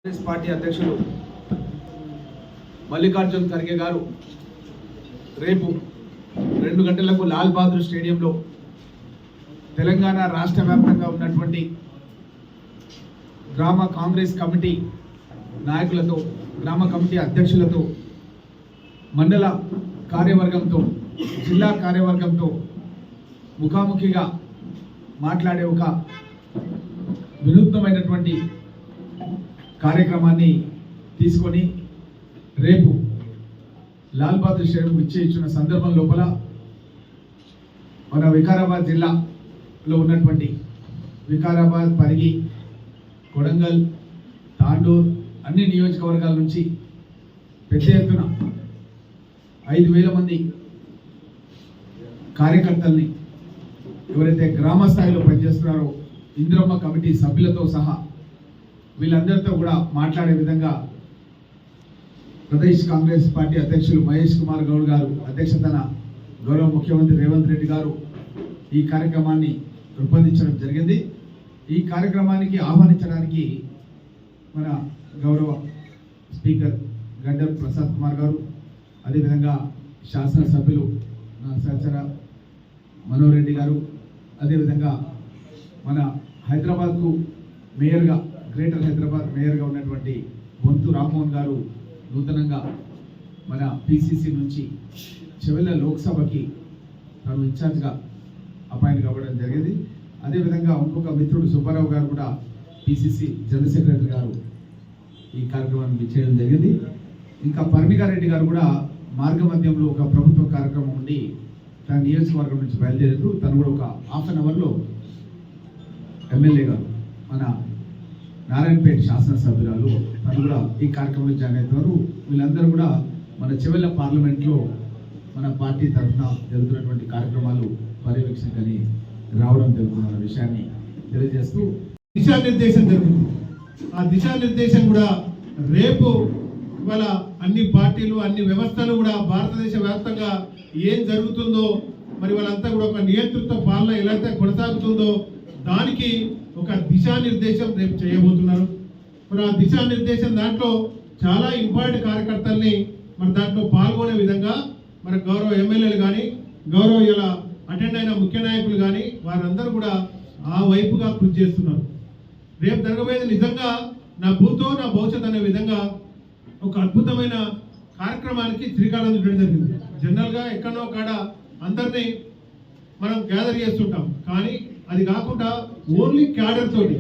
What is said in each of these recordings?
Congress party అధ్యక్షులు మల్లికార్జున్ ఖర్గే గారు రేపు 2 గంటలకు లాల్ బహదూర్ స్టేడియంలో తెలంగాణ రాష్ట్ర వ్యాప్తంగా ఉన్నటువంటి గ్రామ కాంగ్రెస్ కమిటీ నాయకులతో, గ్రామ కమిటీ అధ్యక్షులతో, మండల కార్యవర్గంతో, జిల్లా కార్యవర్గంతో ముఖాముఖిగా మాట్లాడే ఒక వినూత్నమైనటువంటి కార్యక్రమాన్ని తీసుకొని రేపు లాల్ బహదూర్ స్టేడియం ఇచ్చిన సందర్భం లోపల మన వికారాబాద్ జిల్లాలో ఉన్నటువంటి వికారాబాద్, పరిగి, కొడంగల్, తాండూర్ అన్ని నియోజకవర్గాల నుంచి పెద్ద ఎత్తున 5,000 మంది కార్యకర్తల్ని, ఎవరైతే గ్రామ స్థాయిలో పనిచేస్తున్నారో ఇందిరమ్మ కమిటీ సభ్యులతో సహా వీళ్ళందరితో కూడా మాట్లాడే విధంగా ప్రదేశ్ కాంగ్రెస్ పార్టీ అధ్యక్షులు మహేష్ కుమార్ గౌడ్ గారు అధ్యక్షతన గౌరవ ముఖ్యమంత్రి రేవంత్ రెడ్డి గారు ఈ కార్యక్రమాన్ని రూపొందించడం జరిగింది. ఈ కార్యక్రమానికి ఆహ్వానించడానికి మన గౌరవ స్పీకర్ గడ్డం ప్రసాద్ కుమార్ గారు, అదేవిధంగా శాసనసభ్యులు సహచర మనోహర్ రెడ్డి గారు, అదేవిధంగా మన హైదరాబాద్కు మేయర్గా, గ్రేటర్ హైదరాబాద్ మేయర్గా ఉన్నటువంటి బొంతు రామ్మోహన్ గారు నూతనంగా మన పిసిసి నుంచి చెవెళ్ళ లోక్సభకి తను ఇన్ఛార్జ్గా అపాయింట్ కావడం జరిగింది. అదేవిధంగా ఇంకొక మిత్రుడు సుబ్బారావు గారు కూడా పిసిసి జనరల్ సెక్రటరీ గారు ఈ కార్యక్రమాన్ని చేయడం జరిగింది. ఇంకా పర్మికారెడ్డి గారు కూడా మార్గ మధ్యంలో ఒక ప్రభుత్వ కార్యక్రమం ఉండి తన నియోజకవర్గం నుంచి బయలుదేరారు. తను కూడా ఒక హాఫ్ అన్ అవర్లో ఎమ్మెల్యే గారు, మన నారాయణపేట శాసనసభ్యురాలు, తను కూడా ఈ కార్యక్రమంలో జాయిన్ అవుతున్నారు. వీళ్ళందరూ కూడా మన చెవెళ్ళ పార్లమెంట్లో మన పార్టీ తరఫున జరుగుతున్నటువంటి కార్యక్రమాలు పర్యవేక్షణకని రావడం జరుగుతున్న విషయాన్ని తెలియజేస్తూ దిశానిర్దేశం జరుగుతుంది. ఆ దిశానిర్దేశం కూడా రేపు ఇవాళ అన్ని పార్టీలు, అన్ని వ్యవస్థలు కూడా భారతదేశ వ్యాప్తంగా ఏం జరుగుతుందో, మరి వాళ్ళంతా కూడా ఒక నియంతృత్వ పాలన ఎలా అయితే కొనసాగుతుందో దానికి ఒక దిశానిర్దేశం రేపు చేయబోతున్నారు. మరి ఆ దిశానిర్దేశం దాంట్లో చాలా ఇంపార్టెంట్ కార్యకర్తల్ని మన దాంట్లో పాల్గొనే విధంగా మన గౌరవ ఎమ్మెల్యేలు కానీ, గౌరవ ఇలా అటెండ్ అయిన ముఖ్య నాయకులు కానీ వారందరూ కూడా ఆ వైపుగా కృషి చేస్తున్నారు. రేపు జరగబోయేది నిజంగా నా భూతో నా భవిష్యత్ అనే విధంగా ఒక అద్భుతమైన కార్యక్రమానికి శ్రీకారం చుట్టడం జరిగింది. జనరల్గా ఎక్కడో కాడ అందరినీ మనం గ్యాదర్ చేస్తుంటాం, కానీ అది కాకుండా ఓన్లీ క్యాడర్ తోటి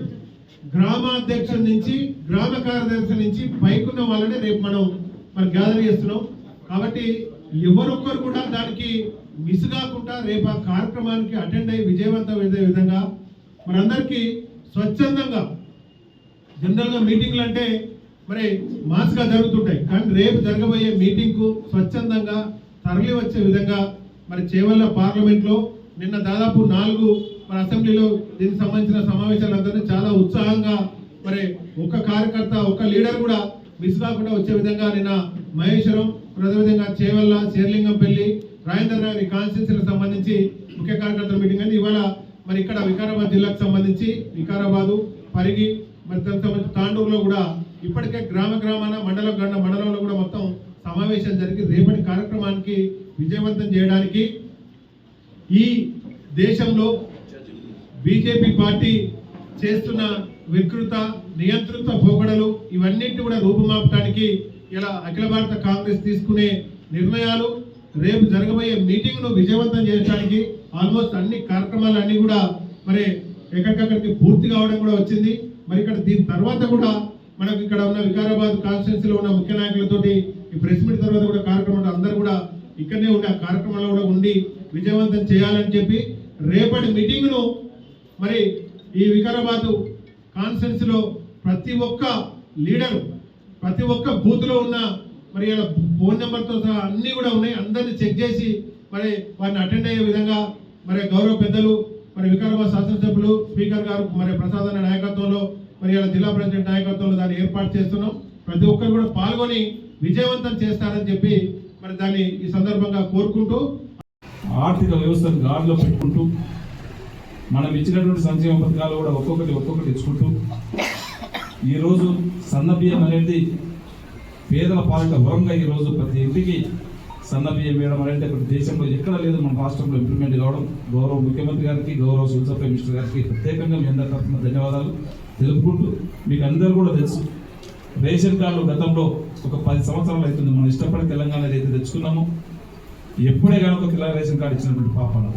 గ్రామాధ్యక్షుల నుంచి, గ్రామ కార్యదర్శి నుంచి పైకున్న వాళ్ళనే రేపు మనం గ్యాదర్ చేస్తున్నాం. కాబట్టి ఎవరొక్కరు కూడా దానికి మిస్ కాకుండా రేపు ఆ కార్యక్రమానికి అటెండ్ అయ్యి విజయవంతం అయ్యే విధంగా మనందరికీ స్వచ్ఛందంగా, జనరల్గా మీటింగ్లు అంటే మరి మాస్గా జరుగుతుంటాయి, కానీ రేపు జరగబోయే మీటింగ్కు స్వచ్ఛందంగా తరలి వచ్చే విధంగా మరి చేవెళ్ళ పార్లమెంట్లో నిన్న దాదాపు 4 మన అసెంబ్లీలో దీనికి సంబంధించిన సమావేశాలందరినీ చాలా ఉత్సాహంగా, మరి ఒక కార్యకర్త, ఒక లీడర్ కూడా మిస్ కాకుండా వచ్చే విధంగా నిన్న మహేశ్వరం, అదేవిధంగా చేవెళ్ళ, శేర్లింగంపల్లి, రాజేంద్ర నగర్ కాన్స్టిట్యూన్సీలకు సంబంధించి ముఖ్య కార్యకర్తల మీటింగ్ అయింది. ఇవాళ మరి ఇక్కడ వికారాబాద్ జిల్లాకు సంబంధించి వికారాబాదు, పరిగి, మరి దానికి సంబంధించి తాండూరులో కూడా ఇప్పటికే గ్రామాన మండలంలో కూడా మొత్తం సమావేశం జరిగి రేపటి కార్యక్రమానికి విజయవంతం చేయడానికి ఈ దేశంలో బీజేపీ పార్టీ చేస్తున్న వికృత నియంత్రిత పోకడలు ఇవన్నింటినీ కూడా రూపుమాపడానికి ఇలా అఖిల భారత కాంగ్రెస్ తీసుకునే నిర్ణయాలు, రేపు జరగబోయే మీటింగ్ను విజయవంతం చేయడానికి ఆల్మోస్ట్ అన్ని కార్యక్రమాలు అన్ని కూడా మరి ఎక్కడికక్కడికి పూర్తి కావడం కూడా వచ్చింది. మరి ఇక్కడ దీని తర్వాత కూడా మనకు ఇక్కడ ఉన్న వికారాబాద్ కాన్స్టిట్యున్సీలో ఉన్న ముఖ్య నాయకులతోటి ఈ ప్రెస్ మీట్ తర్వాత కూడా కార్యక్రమంలో అందరూ కూడా ఇక్కడనే ఉండి ఆ కార్యక్రమంలో కూడా ఉండి విజయవంతం చేయాలని చెప్పి రేపటి మీటింగ్ను మరి ఈ వికారాబాద్ కాన్స్టిట్యున్సీలో ప్రతి ఒక్క లీడరు, ప్రతి ఒక్క బూత్లో ఉన్న మరి ఫోన్ నెంబర్తో సహా అన్నీ కూడా ఉన్నాయి, అందరినీ చెక్ చేసి మరి వారిని అటెండ్ అయ్యే విధంగా మరి గౌరవ పెద్దలు, మరి వికారాబాద్ శాసనసభ్యులు స్పీకర్ గారు మరి ప్రసాద్ అన్న నాయకత్వంలో, మరి ఇలా జిల్లా ప్రెసిడెంట్ నాయకత్వంలో దాన్ని ఏర్పాటు చేస్తున్నాం. ప్రతి ఒక్కరు కూడా పాల్గొని విజయవంతం చేస్తారని చెప్పి మరి దాన్ని ఈ సందర్భంగా కోరుకుంటూ ఆర్థిక వ్యవస్థను గాడిలో పెట్టుకుంటూ మనం ఇచ్చినటువంటి సంక్షేమ పథకాలు కూడా ఒక్కొక్కటి ఇచ్చుకుంటూ ఈరోజు సన్న బియ్యం అనేది పేదల పాలిట వరంగా ఈరోజు ప్రతి ఇంటికి సన్న బియ్యం వేయడం అనేది ఇప్పుడు దేశంలో ఎక్కడ లేదు, మన రాష్ట్రంలో ఇంప్లిమెంట్ కావడం. గౌరవ ముఖ్యమంత్రి గారికి, గౌరవ సివిల్ సప్లై మినిస్టర్ గారికి ప్రత్యేకంగా మీ అందరి తరఫున ధన్యవాదాలు తెలుపుకుంటూ, మీకు అందరూ కూడా తెలుసు రేషన్ కార్డులు గతంలో ఒక 10 సంవత్సరాలు అవుతుంది మనం ఇష్టపడి తెలంగాణ అయితే తెచ్చుకున్నాము. ఎప్పుడే కానీ ఒక తెల్ల రేషన్ కార్డు ఇచ్చినటువంటి పాపాలు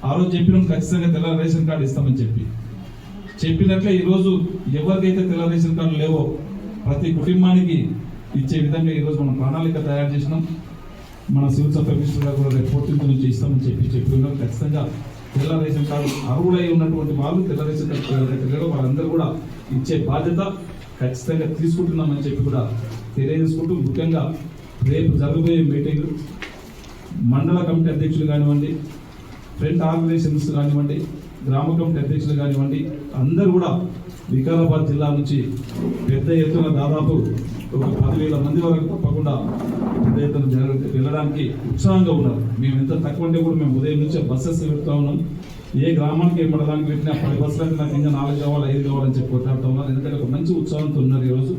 ఆ రోజు చెప్పినాం ఖచ్చితంగా తెల్ల రేషన్ కార్డు ఇస్తామని చెప్పినట్లే ఈరోజు ఎవరికైతే తెల్ల రేషన్ కార్డు లేవో ప్రతి కుటుంబానికి ఇచ్చే విధంగా ఈరోజు మనం ప్రణాళిక తయారు చేసినాం. మన సివిల్ సప్లై మినిస్టర్ గారు కూడా రేపు 14th నుంచి ఇస్తామని చెప్పినాం. ఖచ్చితంగా తెల్ల రేషన్ కార్డు అర్హులై ఉన్నటువంటి వాళ్ళు తెల్ల రేషన్ కార్డు వాళ్ళందరూ కూడా ఇచ్చే బాధ్యత ఖచ్చితంగా తీసుకుంటున్నామని చెప్పి కూడా తెలియజేసుకుంటూ, ముఖ్యంగా రేపు జరగబోయే మీటింగ్ మండల కమిటీ అధ్యక్షులు కానివ్వండి, ఫ్రంట్ ఆర్గనైజేషన్స్ కానివ్వండి, గ్రామ కమిటీ అధ్యక్షులు కానివ్వండి, అందరూ కూడా వికారాబాద్ జిల్లా నుంచి పెద్ద ఎత్తున దాదాపు ఒక 10,000 మంది వరకు తప్పకుండా పెద్ద ఎత్తున వెళ్ళడానికి ఉత్సాహంగా ఉన్నారు. మేము ఎంత తక్కువ అంటే కూడా మేము ఉదయం నుంచే బస్సెస్ పెడుతూ ఉన్నాం. ఏ గ్రామానికి ఏ మండలానికి పెట్టినా 10 బస్సులకు నాకు ఇంకా 4 కావాలి 5 కావాలని చెప్పి కొట్లాడుతూ ఉన్నారు. ఎందుకంటే ఒక మంచి ఉత్సాహంతో ఉన్నారు. ఈరోజు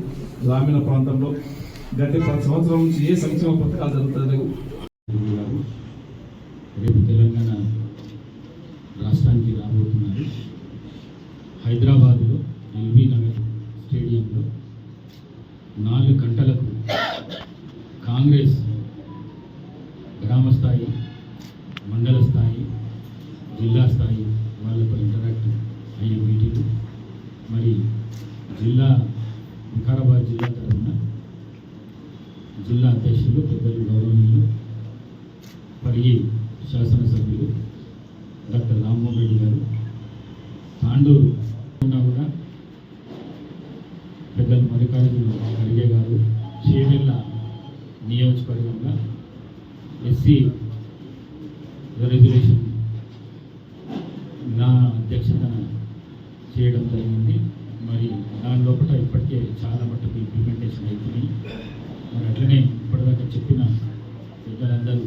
గ్రామీణ ప్రాంతంలో గట్టి 10 సంవత్సరాల నుంచి ఏ సంక్షేమ పథకాలు జరుగుతాయి. రేపు తెలంగాణ రాష్ట్రానికి రాబోతున్నారు. హైదరాబాద్లో ఎల్బీ నగర్ స్టేడియంలో 4 గంటలకు కాంగ్రెస్ గ్రామ స్థాయి, మండల స్థాయి, జిల్లా స్థాయి వాళ్ళతో ఇంటరాక్ట్ అయ్యే మీటింగ్. మరి వికారాబాద్ జిల్లా తరఫున జిల్లా అధ్యక్షులు పెద్దలు గౌరవనీయులు పరిగి శాసనసభ్యులు డాక్టర్ రామ్మోహన్ రెడ్డి గారు, తాండూరు కూడా పెద్దలు మల్లికార్జున ఖర్గే గారు, చేవెళ్ళ నియోజకవర్గంగా ఎస్సీ రెగ్యులేషన్ నా అధ్యక్షతన చేయడం జరిగింది. మరి దాని లోపల ఇప్పటికే చాలా మట్టుకు ఇంప్లిమెంటేషన్ అవుతున్నాయి. మరి అట్లనే ఇప్పటిదాకా చెప్పిన పెద్దలందరూ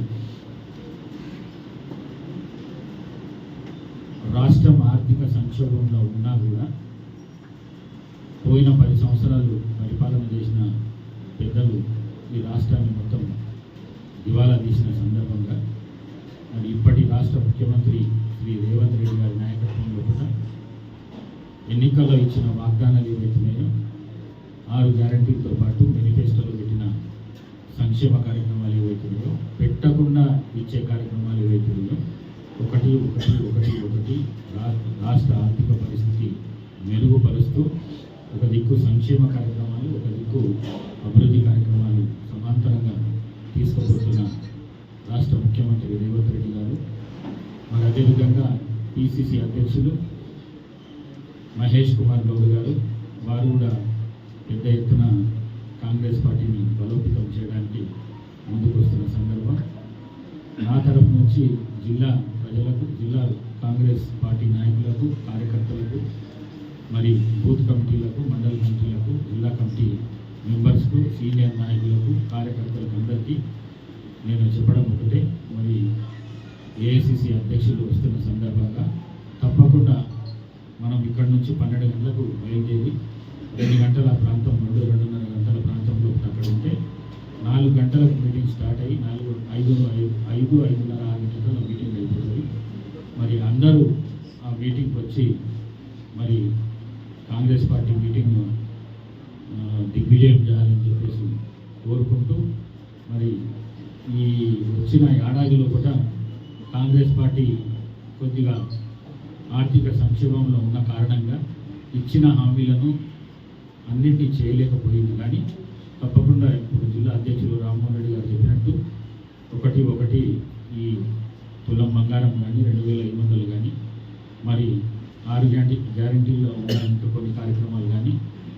రాష్ట్రం ఆర్థిక సంక్షోభంలో ఉన్నా కూడా పోయిన 10 సంవత్సరాలు పరిపాలన చేసిన పెద్దలు ఈ రాష్ట్రాన్ని మొత్తం దివాలా తీసిన సందర్భంగా మరి ఇప్పటి రాష్ట్ర ముఖ్యమంత్రి శ్రీ రేవంత్ రెడ్డి గారి నాయకత్వంలో కూడా ఎన్నికల్లో ఇచ్చిన వాగ్దానాలు ఏవైతున్నాయో 6 గ్యారంటీలతో పాటు మేనిఫెస్టోలో పెట్టిన సంక్షేమ కార్యక్రమాలు ఏవైతున్నాయో, పెట్టకుండా ఇచ్చే కార్యక్రమాలు ఏవైతున్నాయో, ఒకటి రాష్ట్ర ఆర్థిక పరిస్థితి మెరుగుపరుస్తూ ఒక దిక్కు సంక్షేమ కార్యక్రమాలు, ఒక దిక్కు అభివృద్ధి కార్యక్రమాలు సమాంతరంగా తీసుకుపోతున్న రాష్ట్ర ముఖ్యమంత్రి రేవంత్ రెడ్డి గారు, మరి అదేవిధంగా పిసిసి అధ్యక్షులు మహేష్ కుమార్ గౌడ్ గారు, వారు కూడా పెద్ద ఎత్తున కాంగ్రెస్ పార్టీని బలోపేతం చేయడానికి ముందుకు వస్తున్న సందర్భం. నా తరఫు నుంచి జిల్లా ప్రజలకు, జిల్లా కాంగ్రెస్ పార్టీ నాయకులకు, కార్యకర్తలకు, మరి బూత్ కమిటీలకు, మండల కమిటీలకు, జిల్లా కమిటీ మెంబర్స్కు, సీనియర్ నాయకులకు, కార్యకర్తలకు అందరికీ నేను చెప్పడం ఒకటే, మరి ఏఐసిసి అధ్యక్షులు వస్తున్న సందర్భంగా తప్పకుండా మనం ఇక్కడి నుంచి 12 గంటలకు బయలుదేరి 2 గంటల ప్రాంతం, 2-2.5 గంటల ప్రాంతంలో అక్కడ ఉంటే 4 గంటలకు మీటింగ్ స్టార్ట్ అయ్యి 5-5:30 గంటల మీటింగ్ అయిపోతుంది. మరి అందరూ ఆ మీటింగ్కి వచ్చి మరి కాంగ్రెస్ పార్టీ మీటింగ్ను దిగ్విజయం చేయాలని చెప్పేసి కోరుకుంటూ, మరి ఈ వచ్చిన ఏడాదిలో కూడా కాంగ్రెస్ పార్టీ కొద్దిగా ఆర్థిక సంక్షేమంలో ఉన్న కారణంగా ఇచ్చిన హామీలను అన్నింటినీ చేయలేకపోయింది. కానీ తప్పకుండా ఇప్పుడు జిల్లా అధ్యక్షులు రామ్మోహన్ రెడ్డి గారు చెప్పినట్టు ఒకటి ఈ తులం బంగారం కానీ 2,500 కానీ, మరి 6 గ్యారంటీల్లో ఉన్న ఇంకా కొన్ని కార్యక్రమాలు కానీ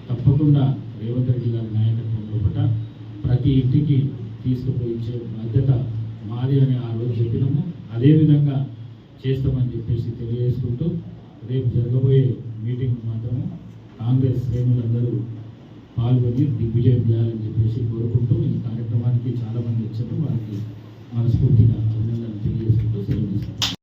తప్పకుండా రేవంత్ రెడ్డి గారి నాయకత్వంలో కూడా ప్రతి ఇంటికి తీసుకుపోయించే బాధ్యత మాది అని ఆ రోజు చెప్పినాము. అదేవిధంగా చేస్తామని చెప్పేసి తెలియజేసుకుంటూ, రేపు జరగబోయే మీటింగ్ మాత్రము కాంగ్రెస్ శ్రేణులందరూ పాల్గొని దిగ్విజయం చేయాలని చెప్పేసి కోరుకుంటూ, ఈ కార్యక్రమానికి చాలామంది వచ్చారు, వారికి మనస్ఫూర్తిగా అభినందనలు తెలియజేస్తున్నాను.